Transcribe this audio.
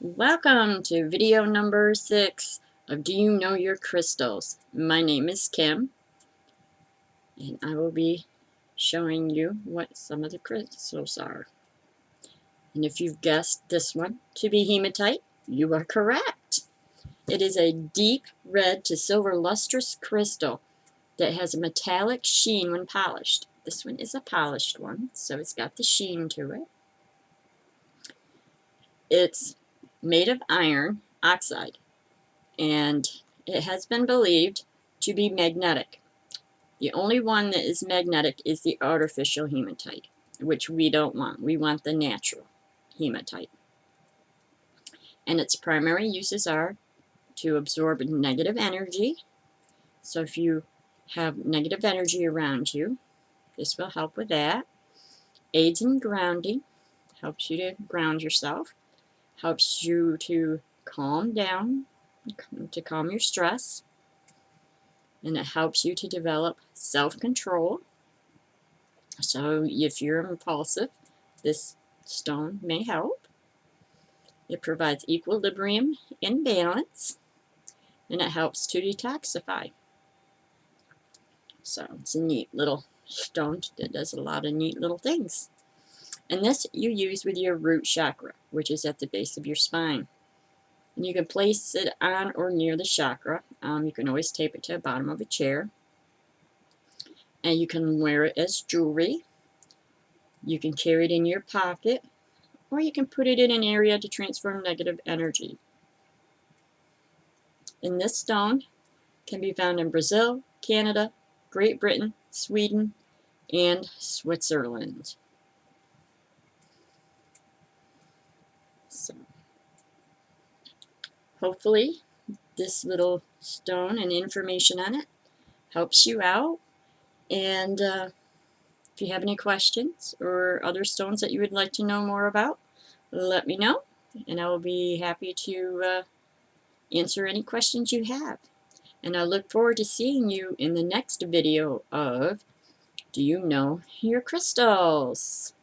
Welcome to video number 6 of Do You Know Your Crystals? My name is Kim, and I will be showing you what some of the crystals are. And if you've guessed this one to be hematite, you are correct. It is a deep red to silver lustrous crystal that has a metallic sheen when polished. This one is a polished one, so it's got the sheen to it. It's made of iron oxide, and it has been believed to be magnetic. The only one that is magnetic is the artificial hematite, which we don't want. We want the natural hematite. And its primary uses are to absorb negative energy. So if you have negative energy around you, this will help with that. Aids in grounding, helps you to ground yourself, helps you to calm down, to calm your stress, and it helps you to develop self-control. So if you're impulsive, this stone may help. It provides equilibrium and balance, and it helps to detoxify. So it's a neat little stone that does a lot of neat little things. And this you use with your root chakra, which is at the base of your spine. And you can place it on or near the chakra. You can always tape it to the bottom of a chair. And you can wear it as jewelry. You can carry it in your pocket, or you can put it in an area to transform negative energy. And this stone can be found in Brazil, Canada, Great Britain, Sweden, and Switzerland. So, hopefully this little stone and information on it helps you out. And if you have any questions or other stones that you would like to know more about, let me know, and I will be happy to answer any questions you have. And I look forward to seeing you in the next video of Do You Know Your Crystals?